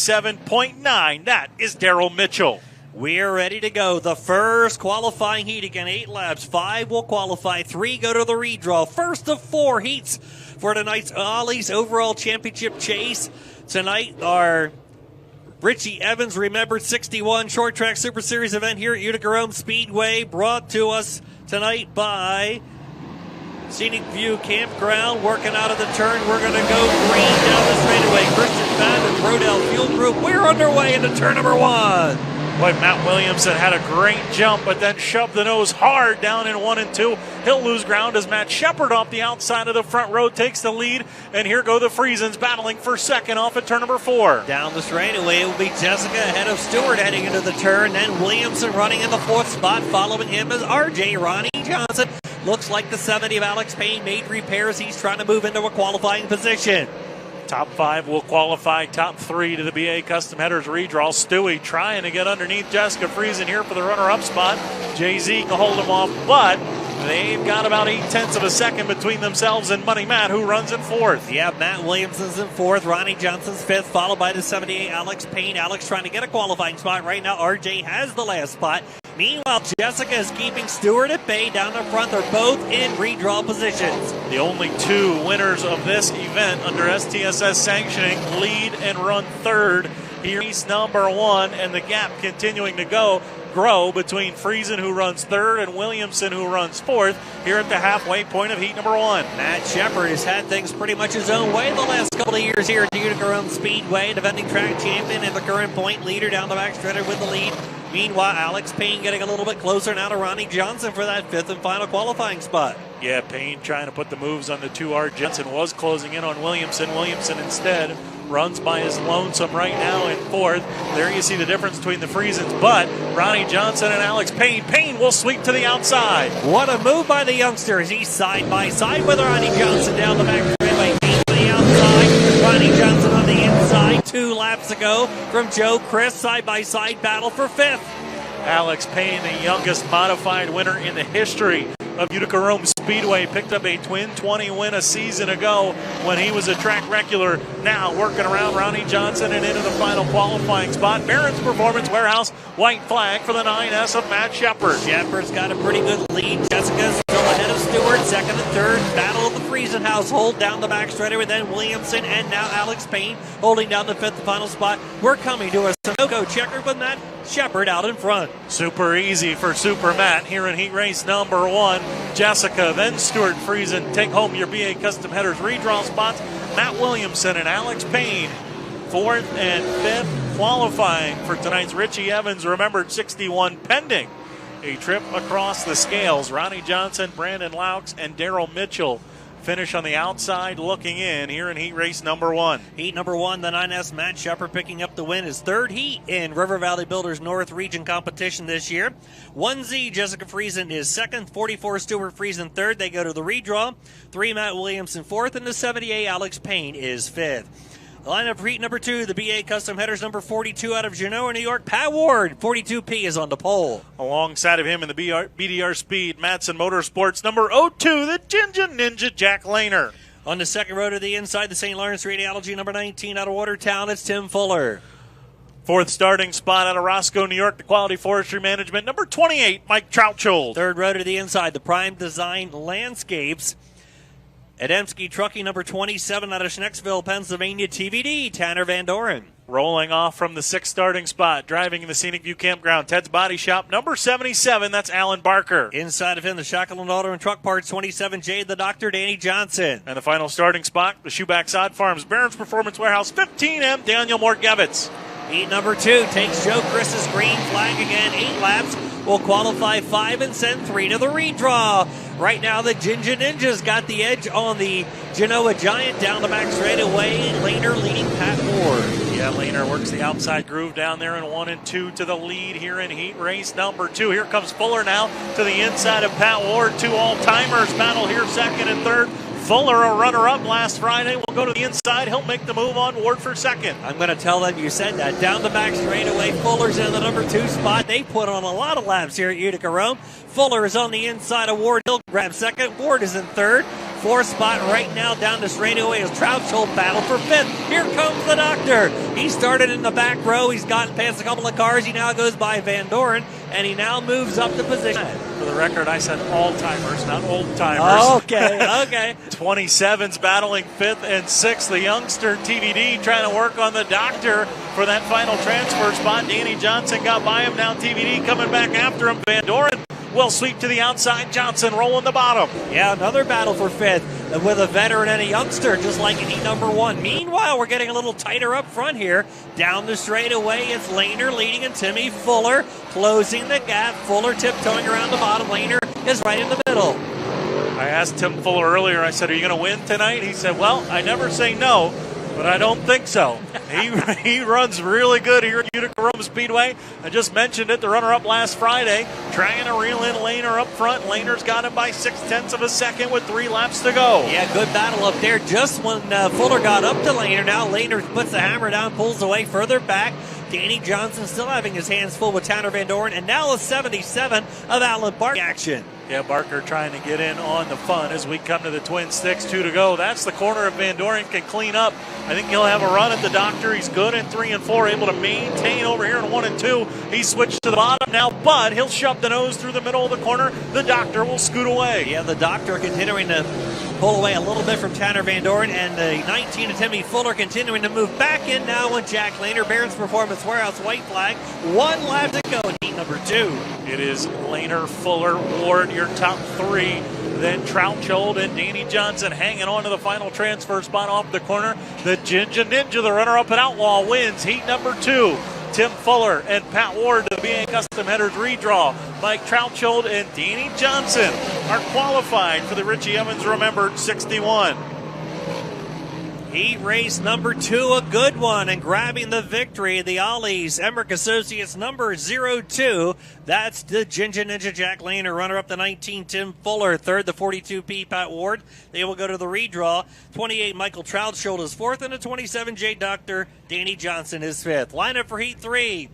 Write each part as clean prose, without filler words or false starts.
77.9. That is Daryl Mitchell. We're ready to go. The first qualifying heat, again, 8 laps. 5 will qualify. 3 go to the redraw. First of 4 heats for tonight's Ollie's overall championship chase. Tonight, our Richie Evans Remembered 61 Short Track Super Series event here at Utica-Rome Speedway, brought to us tonight by Scenic View Campground. Working out of the turn, we're going to go green down the straightaway. Christian Fab and Brodell Fuel Group. We're underway into turn number 1. Boy, Matt Williamson had a great jump, but then shoved the nose hard down in 1 and 2. He'll lose ground as Matt Shepard off the outside of the front row takes the lead. And here go the Friesens battling for second off at turn number 4. Down the straightaway, it will be Jessica ahead of Stewart heading into the turn. Then Williamson running in the 4th spot. Following him is RJ Ronnie Johnson. Looks like the 70 of Alex Payne made repairs. He's trying to move into a qualifying position. Top 5 will qualify. Top 3 to the BA Custom Headers redraw. Stewie trying to get underneath Jessica Friesen here for the runner-up spot. Jay-Z can hold him off, but they've got about 0.8 of a second between themselves and Money Matt, who runs in 4th. Yeah, Matt Williamson's in 4th. Ronnie Johnson's 5th, followed by the 78 Alex Payne. Alex trying to get a qualifying spot. Right now, RJ has the last spot. Meanwhile, Jessica is keeping Stewart at bay down the front. They're both in redraw positions. The only 2 winners of this event under STSS sanctioning lead and run 3rd. Here's number 1, and the gap continuing to grow between Friesen, who runs 3rd, and Williamson, who runs 4th, here at the halfway point of heat number 1. Matt Shepard has had things pretty much his own way the last couple of years here at the Utica-Rome Speedway. Defending track champion and the current point leader down the backstretch with the lead. Meanwhile, Alex Payne getting a little bit closer now to Ronnie Johnson for that 5th and final qualifying spot. Yeah, Payne trying to put the moves on the 2R. Jensen was closing in on Williamson. Williamson instead runs by his lonesome right now in 4th. There you see the difference between the Friesens, but Ronnie Johnson and Alex Payne. Payne will sweep to the outside. What a move by the youngsters. He's side by side with Ronnie Johnson down the back straightaway. Payne to the outside. Ronnie Johnson on the inside. 2 laps ago from Joe Chris. Side by side battle for 5th. Alex Payne, the youngest modified winner in the history of Utica-Rome Speedway, picked up a twin 20 win a season ago when he was a track regular. Now working around Ronnie Johnson and into the final qualifying spot. Barron's Performance Warehouse, white flag for the 9S of Matt Shepard. Shepard's got a pretty good lead. Jessica's still ahead of Stewart, 2nd and 3rd. Battle of the Friesen household down the back straightaway. Then Williamson and now Alex Payne holding down the 5th and final spot. We're coming to a Sunoco checker with Matt Shepard out in front. Super easy for Super Matt here in heat race number 1. Jessica, then Stuart Friesen take home your BA Custom Headers redraw spots. Matt Williamson and Alex Payne, 4th and 5th, qualifying for tonight's Richie Evans Remembered 61 pending a trip across the scales. Ronnie Johnson, Brandon Laux, and Daryl Mitchell finish on the outside looking in here in heat race number 1. Heat number 1, the 9S Matt Shepard picking up the win. His 3rd heat in River Valley Builders North Region competition this year. 1Z Jessica Friesen is 2nd, 44 Stuart Friesen 3rd. They go to the redraw. 3 Matt Williamson 4th, and the 78 Alex Payne is 5th. The lineup for heat number 2, the BA Custom Headers number 42 out of Genoa, New York, Pat Ward. 42P is on the pole. Alongside of him in the BDR Speed, Matson Motorsports number 02, the Ginger Ninja Jack Lehner. On the 2nd row to the inside, the St. Lawrence Radiology number 19 out of Watertown, it's Tim Fuller. 4th starting spot out of Roscoe, New York, the Quality Forestry Management number 28, Mike Troutchold. 3rd row to the inside, the Prime Design Landscapes. Adamski Trucking number 27 out of Schnecksville, Pennsylvania, TVD, Tanner Van Doren. Rolling off from the 6th starting spot, driving in the Scenic View Campground, Ted's Body Shop, number 77, that's Alan Barker. Inside of him, the Shackleton Auto and Truck Parts, 27, Jade the Doctor, Danny Johnson. And the final starting spot, the Shoeback Sod Farms, Barron's Performance Warehouse, 15M, Daniel Morgevitz. Heat number 2 takes Joe Chris's green flag again, 8 laps. Will qualify 5 and send 3 to the redraw. Right now, the Ginger Ninjas got the edge on the Genoa Giant down the back straightaway. Lehner leading Pat Ward. Yeah, Lehner works the outside groove down there in 1 and 2 to the lead here in heat race number 2. Here comes Fuller now to the inside of Pat Ward. 2 all-timers battle here, 2nd and 3rd. Fuller, a runner-up last Friday, will go to the inside. He'll make the move on Ward for 2nd. I'm going to tell them you said that. Down the back straightaway, Fuller's in the number 2 spot. They put on a lot of laps here at Utica-Rome. Fuller is on the inside of Ward. He'll grab 2nd. Ward is in 3rd. fourth spot right now down the straightaway as Trout's battle for fifth. Here comes the doctor. He started in the back row. He's gotten past a couple of cars. He now goes by Van Doren, and he now moves up the position. For the record, I said all-timers, not old-timers. Okay. 27's battling fifth and sixth. The youngster TVD trying to work on the doctor for that final transfer spot. Danny Johnson got by him. Now TVD coming back after him. Van Doren will sweep to the outside. Johnson rolling the bottom. Yeah, another battle for fifth with a veteran and a youngster, just like in heat number one. Meanwhile, we're getting a little tighter up front here. Down the straightaway, it's Lehner leading and Timmy Fuller closing the gap. Fuller tiptoeing around the bottom. Lehner is right in the middle. I asked Tim Fuller earlier, I said, are you going to win tonight? He said, well, I never say no, but I don't think so. He runs really good here at Utica-Rome Speedway. I just mentioned it, the runner-up last Friday, trying to reel in Lehner up front. Lehner's got him by 0.6 of a second with 3 laps to go. Yeah, good battle up there. Just when Fuller got up to Lehner, now Lehner puts the hammer down, pulls away further back. Danny Johnson still having his hands full with Tanner Van Doren, and now a 77 of Alan Barker action. Yeah, Barker trying to get in on the fun as we come to the Twin Sticks, 2 to go. That's the corner of Van Doren can clean up. I think he'll have a run at the doctor. He's good in 3 and 4, able to maintain over here in 1 and 2. He switched to the bottom now, but he'll shove the nose through the middle of the corner. The doctor will scoot away. Yeah, the doctor continuing to pull away a little bit from Tanner Van Doren, and the 19 of Timmy Fuller continuing to move back in now with Jack Lehner. Barron's Performance Warehouse white flag. 1 lap to go in heat number 2. It is Lehner, Fuller, Ward, your top 3. Then Troutchild and Danny Johnson hanging on to the final transfer spot off the corner. The Ginger Ninja, the runner-up at Outlaw, wins heat number 2. Tim Fuller and Pat Ward, the BA Custom Headers redraw. Mike Troutchild and Danny Johnson are qualified for the Richie Evans Remembered 61. Heat race number 2, a good one, and grabbing the victory, the Ollie's Emmerich Associates number 02. That's the Ginger Ninja Jack Lehner, runner-up the 19, Tim Fuller, third, the 42P Pat Ward. They will go to the redraw. 28, Michael Troutchild is fourth, and the 27, J Doctor Danny Johnson is fifth. Lineup for Heat 3.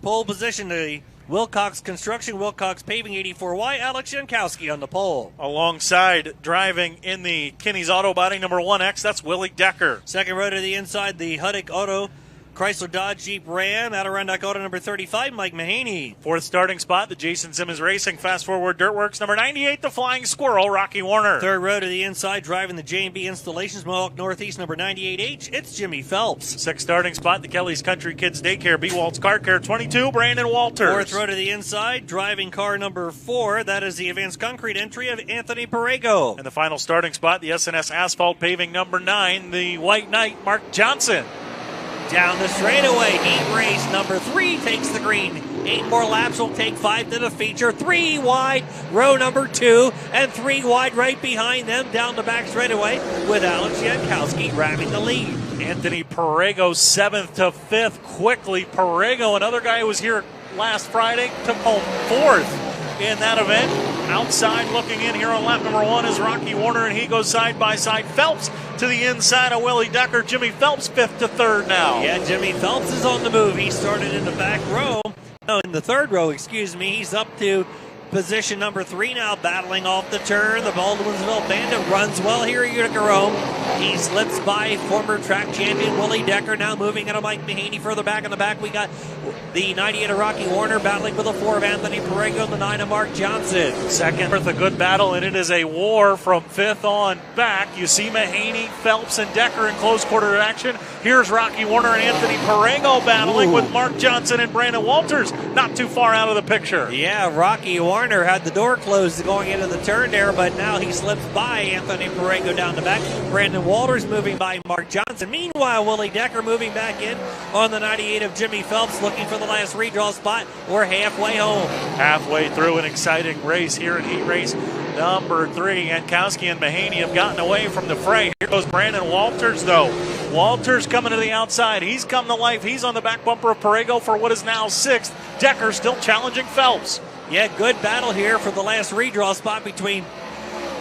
Pole position, the Wilcox Construction, Wilcox Paving 84Y, Alex Jankowski on the pole. Alongside, driving in the Kinney's Auto Body number 1X, that's Willie Decker. Second row to the inside, the Huddick Auto, Chrysler Dodge Jeep Ram, Adirondack Auto number 35, Mike Mahaney. Fourth starting spot, the Jason Simmons Racing Fast Forward Dirtworks number 98, the Flying Squirrel, Rocky Warner. Third row to the inside, driving the J&B Installations, Mohawk Northeast number 98H, it's Jimmy Phelps. Sixth starting spot, the Kelly's Country Kids Daycare, B-Walt's Car Care 22, Brandon Walters. Fourth row to the inside, driving car number 4, that is the Advanced Concrete entry of Anthony Perego. And the final starting spot, the SNS Asphalt Paving number 9, the White Knight, Mark Johnson. Down the straightaway, heat race number 3 takes the green. 8 more laps will take 5 to the feature. 3 wide, row number 2, and 3 wide right behind them down the back straightaway with Alex Jankowski grabbing the lead. Anthony Perego 7th to 5th. Quickly, Perego, another guy who was here last Friday, took home 4th in that event. Outside looking in here on lap number 1 is Rocky Warner, and he goes side by side. Phelps to the inside of Willie Decker. Jimmy Phelps 5th to 3rd now. Yeah, Jimmy Phelps is on the move. He started in the back row. No, in the third row, excuse me. He's up to position number 3 now, battling off the turn. The Baldwinsville Bandit runs well here at Utica-Rome. He slips by former track champion Willie Decker, now moving into Mike Mahaney. Further back in the back, we got the 98 of Rocky Warner battling with the 4 of Anthony Perego, the 9 of Mark Johnson. Second with a good battle, and it is a war from 5th on back. You see Mahaney, Phelps, and Decker in close quarter action. Here's Rocky Warner and Anthony Perego battling with Mark Johnson and Brandon Walters not too far out of the picture. Yeah, Rocky Warner had the door closed going into the turn there, but now he slips by Anthony Perego down the back. Brandon Walters moving by Mark Johnson. Meanwhile, Willie Decker moving back in on the 98 of Jimmy Phelps, looking for the last redraw spot. We're halfway home. Halfway through an exciting race here in heat race number 3. Jankowski and Mahaney have gotten away from the fray. Here goes Brandon Walters, though. Walters coming to the outside. He's come to life. He's on the back bumper of Perego for what is now 6th. Decker still challenging Phelps. Yeah, good battle here for the last redraw spot between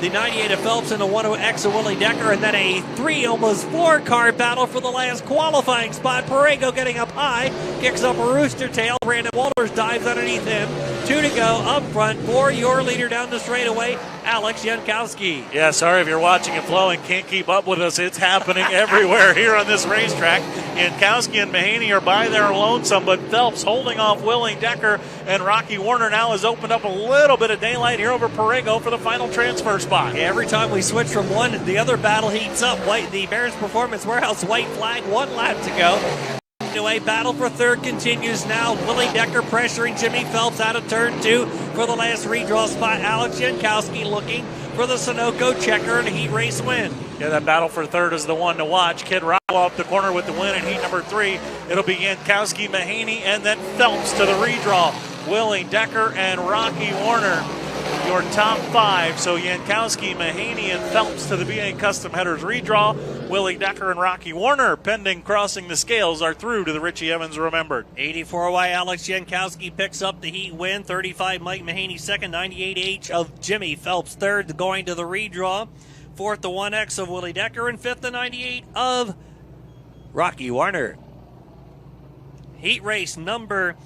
the 98 of Phelps and the 1X of Willie Decker, and then a 3, almost 4 car battle for the last qualifying spot. Perego getting up high, kicks up a rooster tail. Brandon Walters dives underneath him 2 to go up front for your leader down the straightaway, Alex Jankowski. Yeah, sorry if you're watching it flow and can't keep up with us. It's happening everywhere here on this racetrack. Jankowski and Mahaney are by their lonesome, but Phelps holding off Willie Decker, and Rocky Warner now has opened up a little bit of daylight here over Perego for the final transfer spot. Yeah, every time we switch from one, the other battle heats up. The Barron's Performance Warehouse white flag, 1 lap to go. Away, battle for third continues now. Willie Decker pressuring Jimmy Phelps out of turn 2 for the last redraw spot. Alex Jankowski looking for the Sunoco checker and a heat race win. Yeah, that battle for third is the one to watch. Kid Rocco off the corner with the win in heat number 3. It'll be Jankowski, Mahaney, and then Phelps to the redraw. Willie Decker and Rocky Warner, your top 5. So Jankowski, Mahaney, and Phelps to the BA Custom Headers redraw. Willie Decker and Rocky Warner, pending crossing the scales, are through to the Richie Evans Remembered. 84Y Alex Jankowski picks up the heat win. 35 Mike Mahaney second. 98H of Jimmy Phelps third, going to the redraw. Fourth, the 1X of Willie Decker, and fifth, the 98 of Rocky Warner. Heat race number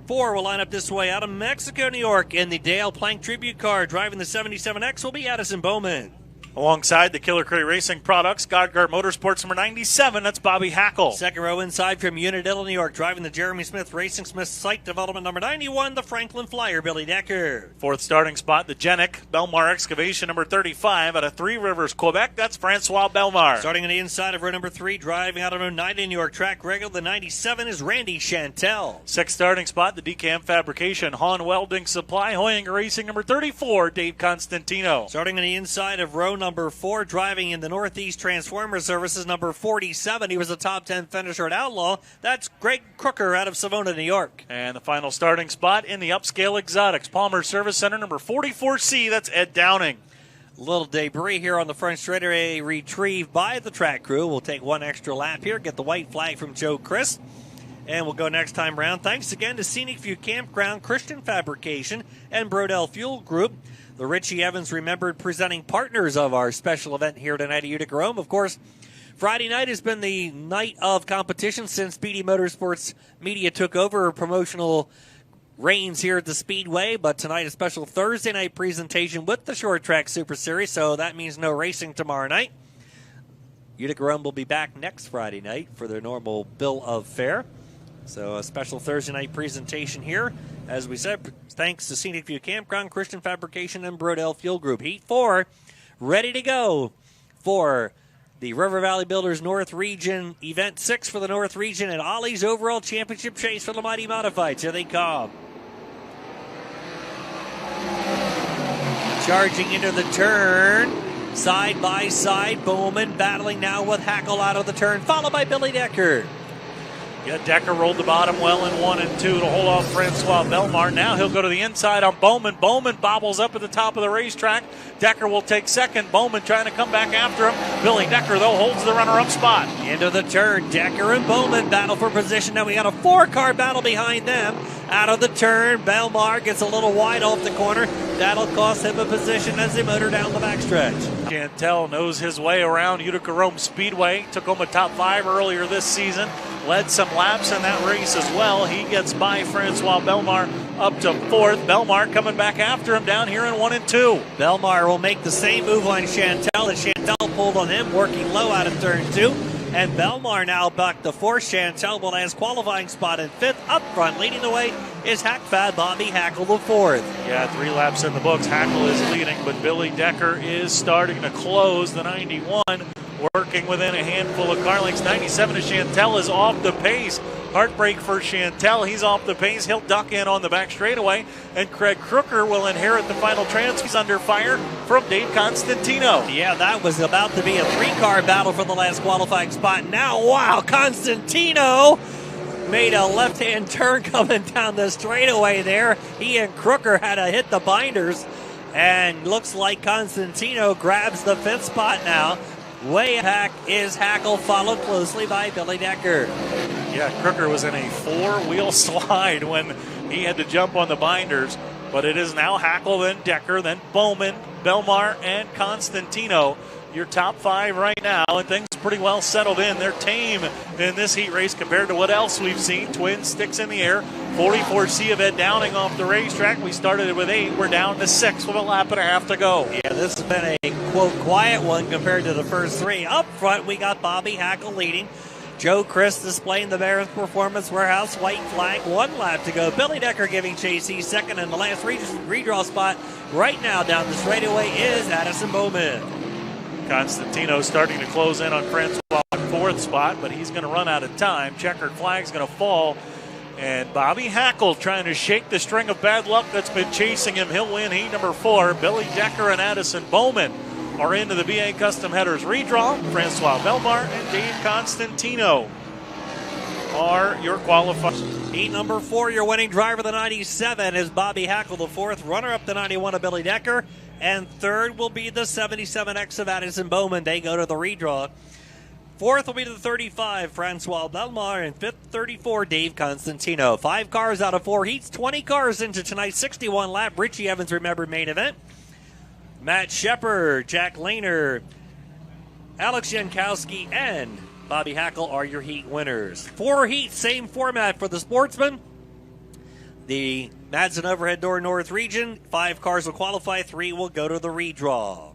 4 will line up this way out of Mexico, New York, in the Dale Plank Tribute Car. Driving the 77X will be Addison Bowman. Alongside the Killer Crate Racing products, Godguard Motorsports number 97, that's Bobby Hackle. Second row inside from Unadilla, New York, driving the Jeremy Smith Racing Smith Site Development number 91, the Franklin Flyer, Billy Decker. Fourth starting spot, the Genic Belmar Excavation number 35 out of Three Rivers, Quebec, that's Francois Belmar. Starting on the inside of row number 3, driving out of row 90, New York track regular, the 97 is Randy Chantel. Sixth starting spot, the DCAM Fabrication, Hahn Welding Supply, Hoying Racing number 34, Dave Constantino. Starting on the inside of row number 4, driving in the Northeast Transformer Services, number 47. He was a top 10 finisher at Outlaw. That's Greg Crooker out of Savona, New York. And the final starting spot in the Upscale Exotics, Palmer Service Center, number 44C. That's Ed Downing. Little debris here on the front straightaway retrieved by the track crew. We'll take one extra lap here, get the white flag from Joe Chris, and we'll go next time round. Thanks again to Scenic View Campground, Christian Fabrication, and Brodell Fuel Group. The Richie Evans Remembered presenting partners of our special event here tonight at Utica-Rome. Of course, Friday night has been the night of competition since BD Motorsports Media took over promotional reigns here at the Speedway. But tonight, a special Thursday night presentation with the Short Track Super Series, so that means no racing tomorrow night. Utica-Rome will be back next Friday night for their normal bill of fare. So a special Thursday night presentation here. As we said, thanks to Scenic View Campground, Christian Fabrication, and Brodell Fuel Group. Heat 4, ready to go for the River Valley Builders North Region, Event 6 for the North Region, and Ollie's overall championship chase for the Mighty Modifieds. Here they come. Charging into the turn, side by side, Bowman battling now with Hackle out of the turn, followed by Billy Decker. Yeah, Decker rolled the bottom well in 1 and 2 to hold off Francois Belmar. Now he'll go to the inside on Bowman. Bowman bobbles up at the top of the racetrack. Decker will take second. Bowman trying to come back after him. Billy Decker, though, holds the runner-up spot. Into the turn, Decker and Bowman battle for position. Now we got a 4-car battle behind them. Out of the turn, Belmar gets a little wide off the corner. That'll cost him a position as they motor down the backstretch. Chantel knows his way around Utica-Rome Speedway. Took home a top 5 earlier this season. Led some laps in that race as well. He gets by Francois Belmar up to 4th. Belmar coming back after him down here in 1 and 2. Belmar will make the same move on Chantel as Chantel pulled on him, working low out of turn 2. And Belmar now back to 4th. Chantel will last qualifying spot in 5th. Up front, leading the way is Hackfad Bobby Hackle the 4th. Yeah, 3 laps in the books. Hackle is leading, but Billy Decker is starting to close the 91. Working within a handful of car lengths. 97 to Chantel is off the pace. Heartbreak for Chantel. He's off the pace. He'll duck in on the back straightaway. And Craig Crooker will inherit the final transfer. He's under fire from Dave Constantino. Yeah, that was about to be a 3-car battle for the last qualifying spot. Now, wow, Constantino made a left-hand turn coming down the straightaway there. He and Crooker had to hit the binders. And looks like Constantino grabs the 5th spot now. Way back is Hackle, followed closely by Billy Decker. Yeah, Crooker was in a 4-wheel slide when he had to jump on the binders. But it is now Hackle, then Decker, then Bowman, Belmar, and Constantino your top 5 right now, and things pretty well settled in. They're tame in this heat race compared to what else we've seen. Twins, sticks in the air. 44 C of Ed Downing off the racetrack. We started it with 8. We're down to 6 with a lap and a half to go. Yeah, this has been a, quote, quiet one compared to the first 3. Up front, we got Bobby Hackle leading. Joe Chris displaying the Barron's Performance Warehouse white flag. 1 lap to go. Billy Decker giving chase. He's second, and the last redraw spot right now down the straightaway is Addison Bowman. Constantino starting to close in on Francois on 4th spot, but he's going to run out of time. Checkered flag's going to fall, and Bobby Hackle trying to shake the string of bad luck that's been chasing him. He'll win heat number 4. Billy Decker and Addison Bowman are into the BA Custom Headers redraw. Francois Belmar and Dave Constantino are your qualifiers. Heat number 4, your winning driver, the 97, is Bobby Hackle. The 4th runner-up, the 91 of Billy Decker. And 3rd will be the 77X of Addison Bowman. They go to the redraw. 4th will be the 35, Francois Belmar. And 5th, 34, Dave Constantino. 5 cars out of 4 heats, 20 cars into tonight's 61-lap Richie Evans Remembered main event. Matt Shepard, Jack Lehner, Alex Jankowski, and Bobby Hackle are your heat winners. 4 heats, same format for the Sportsman. The Madsen Overhead Door North region, 5 cars will qualify, 3 will go to the redraw.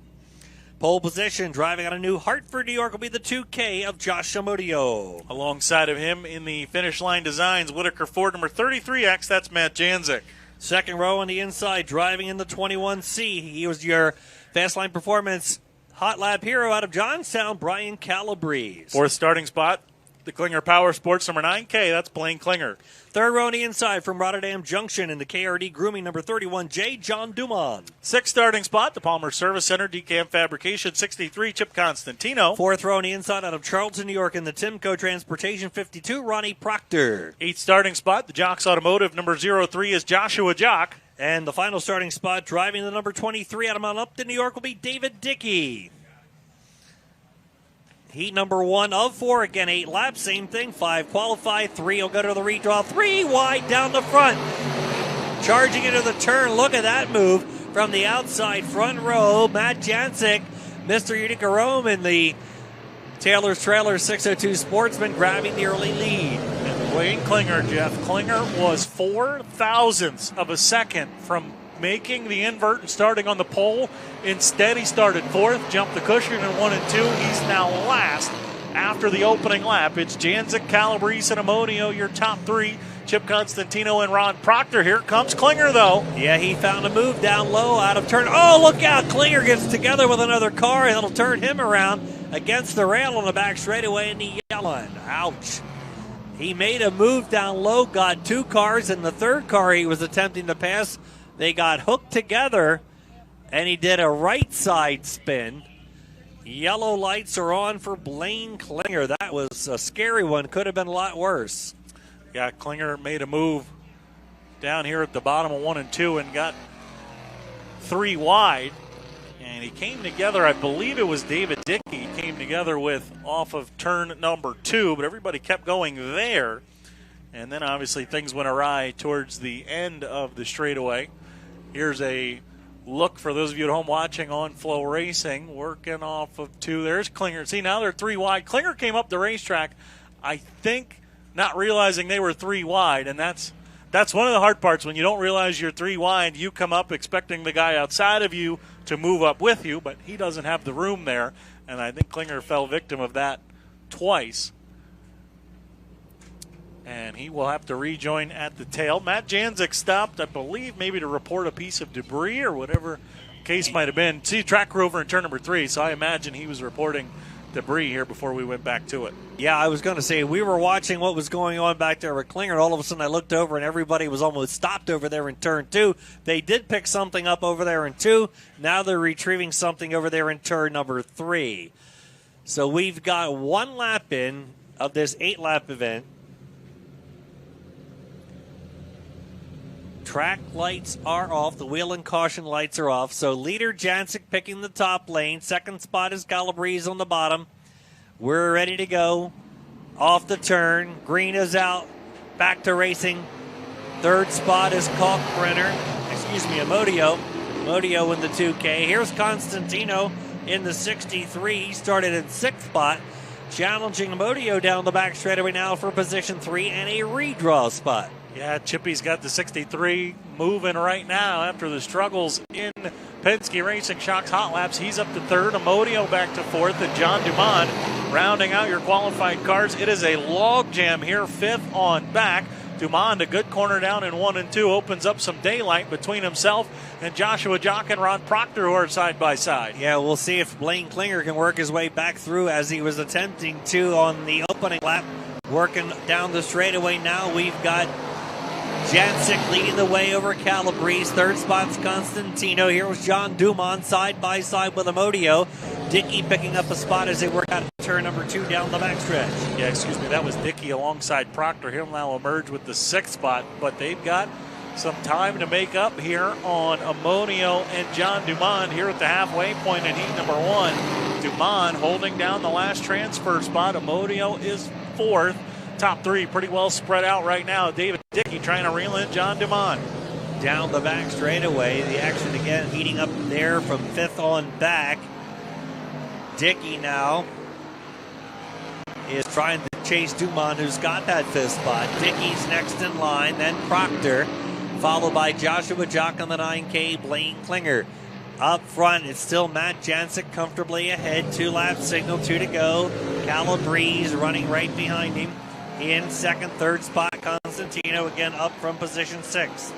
Pole position, driving out of New Hartford, New York, will be the 2K of Josh Amodio. Alongside of him in the finish line designs, Whitaker Ford number 33X, that's Matt Janzik. Second row on the inside, driving in the 21C. He was your Fast Line Performance Hot Lap hero out of Johnstown, Brian Calabrese. 4th starting spot, the Klinger Power Sports number 9K, that's Blaine Klinger. Third row on the inside from Rotterdam Junction in the KRD Grooming number 31J, John Dumont. 6th starting spot, the Palmer Service Center, Decam Fabrication 63, Chip Constantino. 4th row on the inside out of Charlton, New York in the Timco Transportation 52, Ronnie Proctor. 8th starting spot, the Jocks Automotive number 03 is Joshua Jock. And the final starting spot, driving the number 23 out of Mount Upton, New York, will be David Dickey. Heat number 1 of 4, again 8 laps, same thing, 5 qualify, 3 will go to the redraw, 3 wide down the front. Charging into the turn, look at that move from the outside front row. Matt Jancic, Mr. Utica-Rome in the Taylor's Trailer 602 Sportsman grabbing the early lead. And Blaine Klinger, Jeff Klinger, was 0.004 of a second from making the invert and starting on the pole. Instead, he started 4th, jumped the cushion in 1 and 2. He's now last after the opening lap. It's Janzik, Calabrese, and Amonio, your top 3. Chip Constantino and Ron Proctor. Here comes Klinger, though. Yeah, he found a move down low out of turn. Oh, look out. Klinger gets together with another car. That'll turn him around against the rail on the back straightaway in the yellow line. Ouch. He made a move down low, got 2 cars, and the 3rd car he was attempting to pass, they got hooked together, and he did a right side spin. Yellow lights are on for Blaine Klinger. That was a scary one. Could have been a lot worse. Yeah, Klinger made a move down here at the bottom of 1 and 2 and got 3 wide. And he came together, I believe it was David Dickey, he came together with off of turn number 2, but everybody kept going there. And then obviously things went awry towards the end of the straightaway. Here's a look for those of you at home watching on FloRacing, working off of 2. There's Klinger. See, now they're 3 wide. Klinger came up the racetrack, I think, not realizing they were 3 wide, and that's one of the hard parts. When you don't realize you're 3 wide, you come up expecting the guy outside of you to move up with you, but he doesn't have the room there, and I think Klinger fell victim of that twice. And he will have to rejoin at the tail. Matt Janzik stopped, I believe, maybe to report a piece of debris or whatever case might have been. See, track crew over in turn number 3, so I imagine he was reporting debris here before we went back to it. Yeah, I was going to say, we were watching what was going on back there with Klinger, and all of a sudden I looked over and everybody was almost stopped over there in turn 2. They did pick something up over there in 2. Now they're retrieving something over there in turn number 3. So we've got 1 lap in of this 8-lap event. Track lights are off. The wheel and caution lights are off. So leader Jancic picking the top lane. Second spot is Calabrese on the bottom. We're ready to go. Off the turn. Green is out. Back to racing. Third spot is Amodio. Amodio in the 2K. Here's Constantino in the 63. He started in 6th spot, challenging Amodio down the back straightaway now for position 3 and a redraw spot. Yeah, Chippy's got the 63 moving right now after the struggles in Penske Racing Shocks Hot Laps. He's up to 3rd, Amodio back to 4th, and John Dumont rounding out your qualified cars. It is a log jam here, 5th on back. Dumont, a good corner down in 1 and 2, opens up some daylight between himself and Joshua Jock and Ron Proctor, who are side by side. Yeah, we'll see if Blaine Klinger can work his way back through as he was attempting to on the opening lap. Working down the straightaway now, we've got Jancic leading the way over Calabrese. 3rd spot's Constantino. Here was John Dumont side by side with Amodio. Dickey picking up a spot as they work out turn number 2 down the backstretch. Yeah, excuse me, that was Dickey alongside Proctor. He'll now emerge with the 6th spot, but they've got some time to make up here on Amodio and John Dumont here at the halfway point in heat number 1. Dumont holding down the last transfer spot. Amodio is 4th. Top 3 pretty well spread out right now. David Dickey trying to reel in John Dumont. Down the back straightaway, the action again heating up there from 5th on back. Dickey now is trying to chase Dumont, who's got that 5th spot. Dickey's next in line, then Proctor, followed by Joshua Jock on the 9K, Blaine Klinger. Up front, it's still Matt Jancic comfortably ahead. 2 lap signal, 2 to go. Calabrese running right behind him. In 2nd, 3rd spot, Constantino again up from position 6.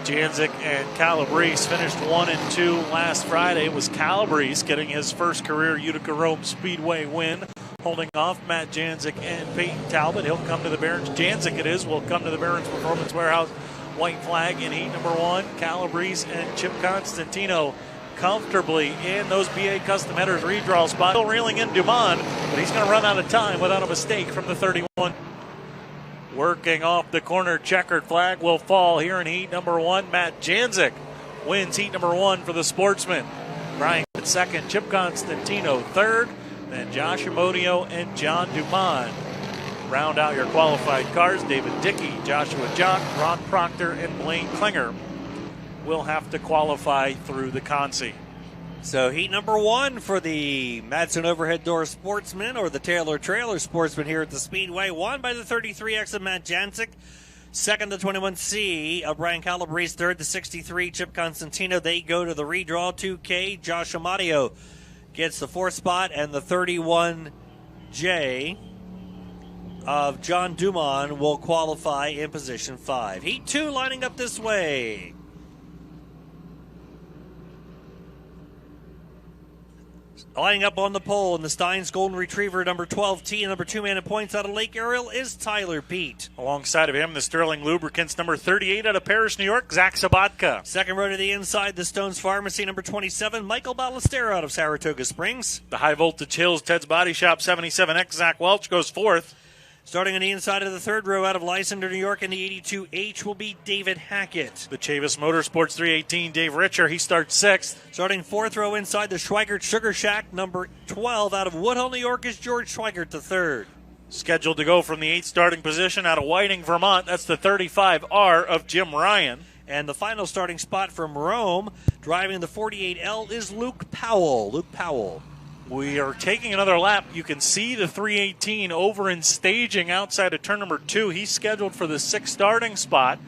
Jancic and Calabrese finished 1 and 2 last Friday. It was Calabrese getting his first career Utica-Rome Speedway win, holding off Matt Jancic and Peyton Talbot. He'll come to the Barons. Jancic it is, will come to the Barons Performance Warehouse white flag in heat number 1. Calabrese and Chip Constantino comfortably in those BA Custom Headers redraw spot. Still reeling in Dumont, but he's going to run out of time without a mistake from the 31. Working off the corner, checkered flag will fall here in heat number 1. Matt Jancic wins heat number 1 for the Sportsman. Brian 2nd, Chip Constantino 3rd, then Josh Amodio and John Dumont round out your qualified cars. David Dickey, Joshua Jock, Ron Proctor, and Blaine Klinger will have to qualify through the Consi. So heat number 1 for the Madsen Overhead Door Sportsman, or the Taylor Trailer Sportsman here at the Speedway, won by the 33X of Matt Jancic. 2nd, the 21C of Brian Calabrese. 3rd, the 63 Chip Constantino. They go to the redraw. 2K, Josh Amadio gets the 4th spot, and the 31J of John Dumont will qualify in position 5. Heat 2 lining up this way. Lining up on the pole in the Steins Golden Retriever, number 12T, and number 2 man in points out of Lake Ariel is Tyler Pete. Alongside of him, the Sterling Lubricants, number 38 out of Paris, New York, Zach Sabatka. 2nd row to the inside, the Stones Pharmacy, number 27, Michael Ballestero out of Saratoga Springs. The High Voltage Hills, Ted's Body Shop, 77X, Zach Welch goes 4th. Starting on the inside of the 3rd row out of Lysander, New York, in the 82H will be David Hackett. The Chavis Motorsports 318, Dave Richer, he starts 6th. Starting 4th row inside the Schweigert Sugar Shack, number 12 out of Woodhull, New York, is George Schweigert, the 3rd. Scheduled to go from the 8th starting position out of Whiting, Vermont. That's the 35R of Jim Ryan. And the final starting spot from Rome, driving the 48L, is Luke Powell. Luke Powell. We are taking another lap. You can see the 318 over in staging outside of turn number 2. He's scheduled for the 6th starting spot.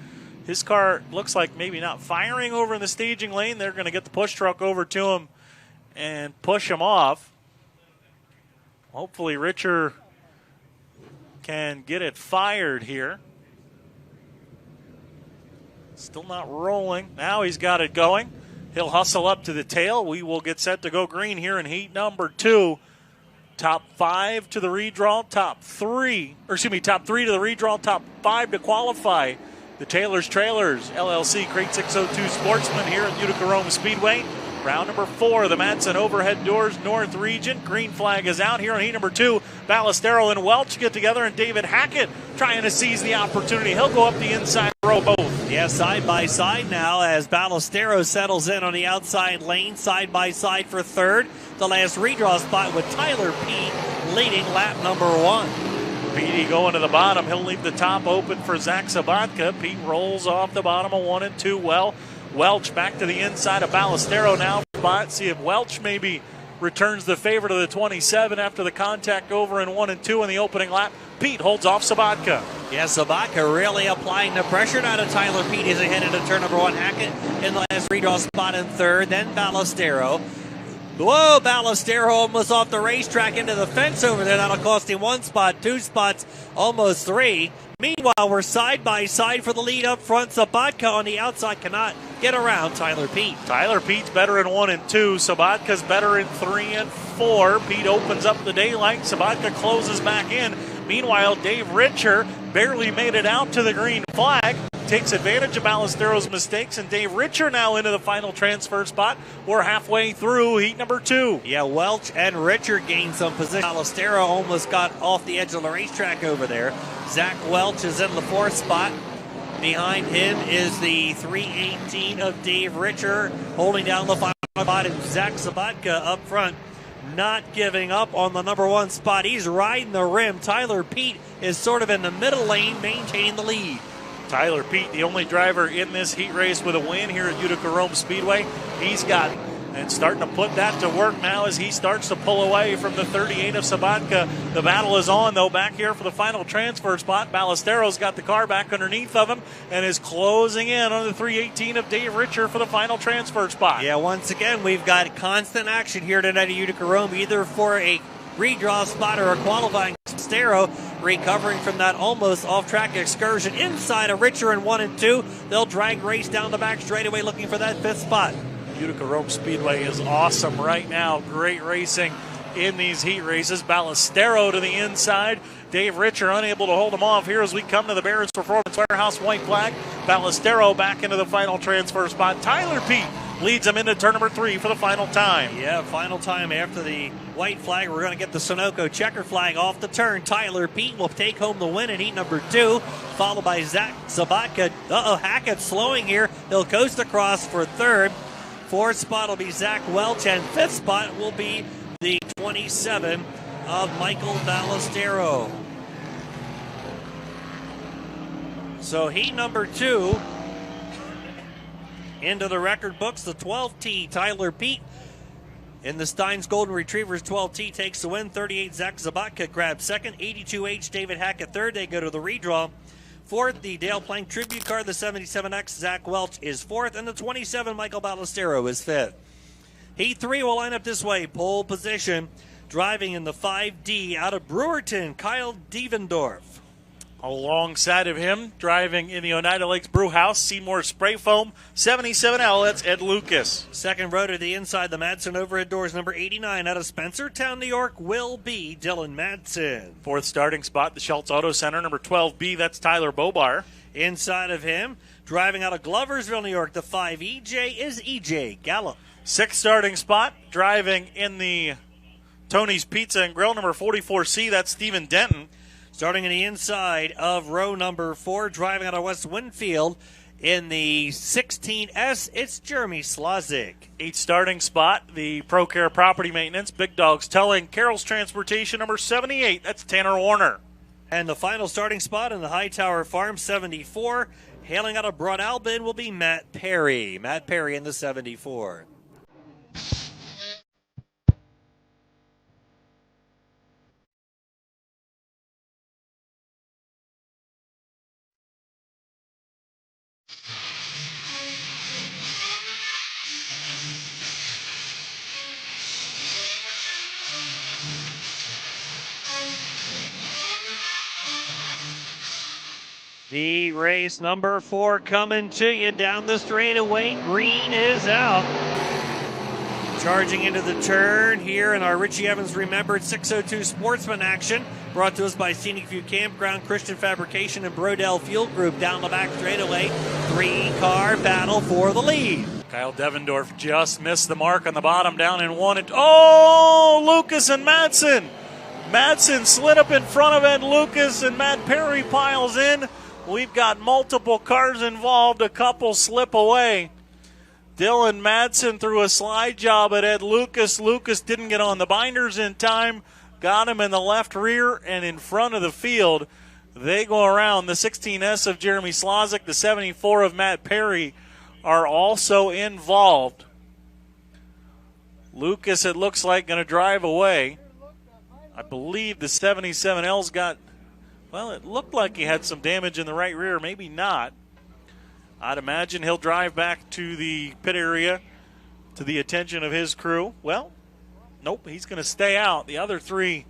His car looks like maybe not firing over in the staging lane. They're going to get the push truck over to him and push him off. Hopefully Richer can get it fired here. Still not rolling. Now he's got it going. He'll hustle up to the tail. We will get set to go green here in heat number 2. Top 5 to the redraw, top 3 to the redraw, top 5 to qualify. The Taylor's Trailers, LLC, Crate 602 Sportsman here at Utica-Rome Speedway. Round number 4, the Madsen Overhead Doors North Region. Green flag is out here in heat number 2. Ballestero and Welch get together, and David Hackett trying to seize the opportunity. He'll go up the inside row both. Yeah, side by side now as Ballestero settles in on the outside lane. Side by side for 3rd. The last redraw spot with Tyler Pete leading lap number 1. Petey going to the bottom. He'll leave the top open for Zach Sabatka. Pete rolls off the bottom of 1 and 2. Welch back to the inside of Ballestero now spot. See if Welch maybe returns the favor to the 27 after the contact over in 1 and 2 in the opening lap. Pete holds off Sabatka. Yeah, Sabatka really applying the pressure now to Tyler Pete as they head into turn number 1. Hackett in the last redraw spot in third, then Ballestero. Whoa, Ballestero almost off the racetrack into the fence over there. That'll cost him 1 spot, 2 spots, almost 3. Meanwhile, we're side by side for the lead up front. Sabatka on the outside cannot get around Tyler Pete. Tyler Pete's better in 1 and 2. Sabatka's better in 3 and 4. Pete opens up the daylight. Sabatka closes back in. Meanwhile, Dave Richer barely made it out to the green flag. Takes advantage of Ballestero's mistakes, and Dave Richer now into the final transfer spot. We're halfway through heat number 2. Yeah, Welch and Richer gained some position. Ballestero almost got off the edge of the racetrack over there. Zach Welch is in the 4th spot. Behind him is the 318 of Dave Richer, holding down the final spot, and Zach Sabatka up front, not giving up on the number 1 spot. He's riding the rim. Tyler Pete is sort of in the middle lane, maintaining the lead. Tyler Pete, the only driver in this heat race with a win here at Utica-Rome Speedway. He's got it, and starting to put that to work now as he starts to pull away from the 38 of Sabatka. The battle is on, though, back here for the final transfer spot. Ballestero's got the car back underneath of him and is closing in on the 318 of Dave Richer for the final transfer spot. Yeah, once again, we've got constant action here tonight at Utica-Rome, either for a redraw spot or a qualifying. Ballestero recovering from that almost off-track excursion inside of Richer in 1 and 2. They'll drag race down the back straightaway looking for that 5th spot. Utica-Rome Speedway is awesome right now. Great racing in these heat races. Ballestero to the inside. Dave Richer unable to hold him off here as we come to the Barron's Performance Warehouse white flag. Ballestero back into the final transfer spot. Tyler Pete leads him into turn number 3 for the final time. Yeah, final time after the white flag. We're going to get the Sunoco checker flag off the turn. Tyler Pete will take home the win in heat number 2, followed by Zach Sabatka. Hackett slowing here. He'll coast across for 3rd. 4th spot will be Zach Welch, and 5th spot will be the 27 of Michael Ballestero. So heat number 2 into the record books, the 12T Tyler Pete in the Steins Golden Retrievers. 12T takes the win. 38 Zach Sabatka grabs 2nd. 82H David Hackett 3rd. They go to the redraw. 4th, the Dale Plank Tribute Car, the 77X Zach Welch is 4th, and the 27 Michael Ballestero is 5th. Heat 3 will line up this way. Pole position, driving in the 5D out of Brewerton, Kyle Devendorf. Alongside of him, driving in the Oneida Lakes Brew House, Seymour Spray Foam, 77L, that's Ed Lucas. 2nd row to the inside, the Madsen overhead doors, number 89 out of Spencertown, New York, will be Dylan Madsen. 4th starting spot, the Schultz Auto Center, number 12B, that's Tyler Bobar. Inside of him, driving out of Gloversville, New York, the 5EJ is EJ Gallup. 6th starting spot, driving in the Tony's Pizza and Grill, number 44C, that's Stephen Denton. Starting in the inside of row number 4, driving out of West Winfield in the 16S, it's Jeremy Slazik. 8th starting spot, the ProCare Property Maintenance, Big Dogs Towing, Carroll's Transportation, number 78, that's Tanner Warner. And the final starting spot in the Hightower Farm 74, hailing out of Broad Albin, will be Matt Perry. Matt Perry in the 74. The race number 4 coming to you down the straightaway. Green is out. Charging into the turn here in our Richie Evans Remembered 602 Sportsman action. Brought to us by Scenic View Campground, Christian Fabrication, and Brodell Fuel Group. Down the back straightaway. 3-car battle for the lead. Kyle Devendorf just missed the mark on the bottom, down in 1 and... Oh, Lucas and Madsen. Madsen slid up in front of Ed Lucas, and Matt Perry piles in. We've got multiple cars involved, a couple slip away. Dylan Madsen threw a slide job at Ed Lucas. Lucas didn't get on the binders in time, got him in the left rear and in front of the field. They go around. The 16S of Jeremy Slazik, the 74 of Matt Perry are also involved. Lucas, it looks like, going to drive away. I believe the 77L's got, well, it looked like he had some damage in the right rear, maybe not. I'd imagine he'll drive back to the pit area to the attention of his crew. Well, nope, he's going to stay out. The other three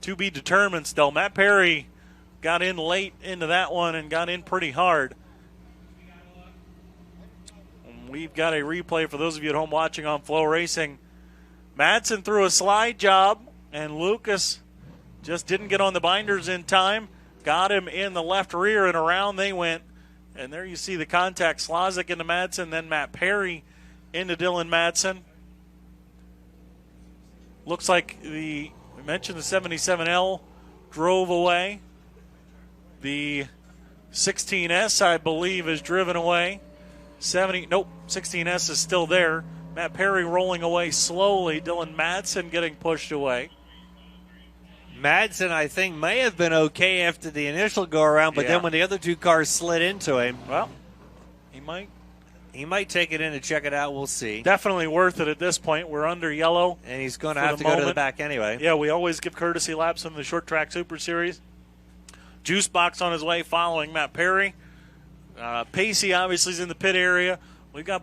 to be determined still. Matt Perry got in late into that one and got in pretty hard. We've got a replay for those of you at home watching on FloRacing. Madsen threw a slide job, and Lucas just didn't get on the binders in time. Got him in the left rear, and around they went. And there you see the contact. Slazik into Madsen, then Matt Perry into Dylan Madsen. Looks like we mentioned the 77L drove away. The 16S, I believe, is driven away. 16S is still there. Matt Perry rolling away slowly. Dylan Madsen getting pushed away. Madsen, I think, may have been okay after the initial go-around, but then when the other two cars slid into him, well, he might take it in and check it out. We'll see. Definitely worth it at this point. We're under yellow. And he's going to have to go to the back anyway. Yeah, we always give courtesy laps in the Short Track Super Series. Juice Box on his way following Matt Perry. Pacey obviously is in the pit area. We've got